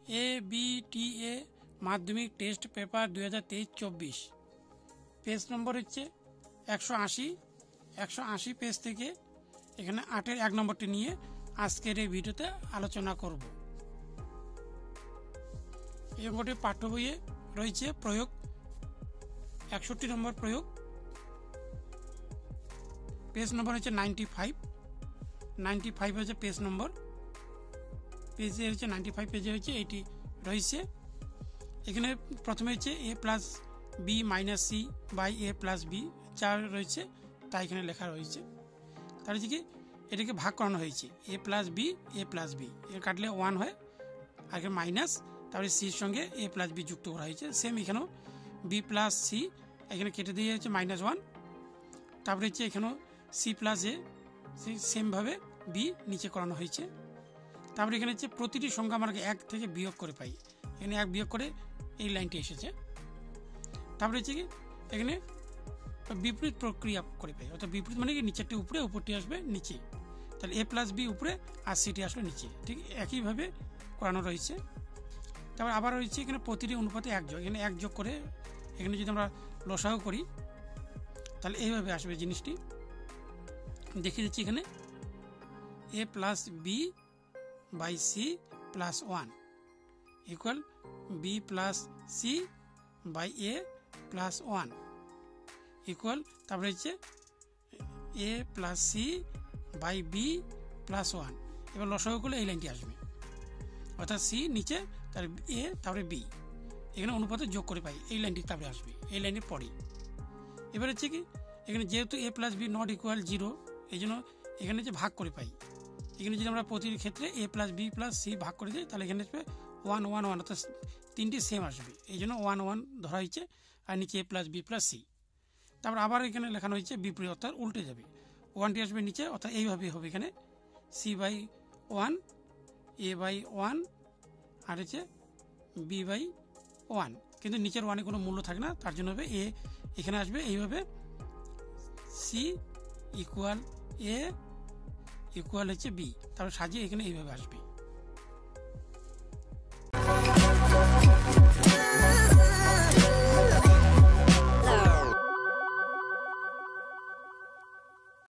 ABTA মাধ্যমিক test paper 2023-24 page নম্বর হচ্ছে 180 page থেকে এখানে 8-এর 1 নম্বরটি নিয়ে আজকের এই ভিডিওতে আলোচনা করব। এই অঙ্কটি পাঠ্য বইয়ে রয়েছে প্রয়োগ 61 নম্বর প্রয়োগ, পেজ নম্বর হচ্ছে 95 হচ্ছে পেজ নম্বর, পেজে হচ্ছে 95 পেজে হচ্ছে এটি রয়েছে। এখানে প্রথমে হচ্ছে a plus B minus C by a plus B যা রয়েছে তা এখানে লেখা রয়েছে। তার হচ্ছে কি এটাকে ভাগ করানো হয়েছে a প্লাস বি এর কাটলে 1 হয়, আর এখানে মাইনাস, তারপরে সির সঙ্গে a প্লাস বি যুক্ত করা হয়েছে। সেম এখানেও বি প্লাস সি এখানে কেটে দিয়ে হচ্ছে -1, তারপরে হচ্ছে এখানেও সি প্লাস এ সেমভাবে বি নিচে করানো হয়েছে। তারপরে এখানে হচ্ছে প্রতিটি সংখ্যা আমরা 1 থেকে বিয়োগ করে পাই, এখানে 1 বিয়োগ করে এই লাইনটি এসেছে। তারপরে হচ্ছে কি এখানে বিপরীত প্রক্রিয়া করে পাই, অর্থাৎ বিপরীত মানে কি নিচেরটি উপরে, উপরটি আসবে নিচে, তাহলে a প্লাস বি উপরে আর সিটি আসলে নিচে, ঠিক একইভাবে করানো রয়েছে। তারপর আবার রয়েছে এখানে প্রতিটি অনুপাতে 1 যোগ, এখানে 1 যোগ করে এখানে যদি আমরা লসাগু করি তাহলে এইভাবে আসবে জিনিসটি। দেখিয়ে দিচ্ছি এখানে a plus b by c plus 1 equal b plus c by a plus 1 equal, তারপরে হচ্ছে a plus c by b plus 1। এবার লসাগু করলে এই লাইনটি আসবে, অর্থাৎ সি নিচে, তারপরে এ, তারপরে বি, এখানে অনুপাতে যোগ করে পাই এই লাইনটি তারপরে আসবে, এই লাইনের পরেই। এবার হচ্ছে কি এখানে যেহেতু a plus B not equal 0, এই জন্য এখানে যে ভাগ করে পাই, এখানে যদি আমরা প্রতিটি ক্ষেত্রে a plus B plus C ভাগ করে দিই তাহলে এখানে আসবে 1 1 1, অর্থাৎ তিনটি সেম আসবে, এই জন্য 1 1 ধরা হয়েছে, আর নিচে a plus B plus C. তারপর আবার এখানে লেখানো হয়েছে বিপরীত, অর্থাৎ উল্টে যাবে, 1টি আসবে নিচে, অর্থাৎ এইভাবে হবে এখানে সি বাই 1 এ বাই 1 আর হচ্ছে বি বাই 1, কিন্তু নিচের 1-এ কোনো মূল্য থাকে না, তার জন্য হবে এ এখানে আসবে এইভাবে সি ইকুয়াল এ ইকুয়াল হচ্ছে বি, তারপর সাজিয়ে এখানে এইভাবে আসবে।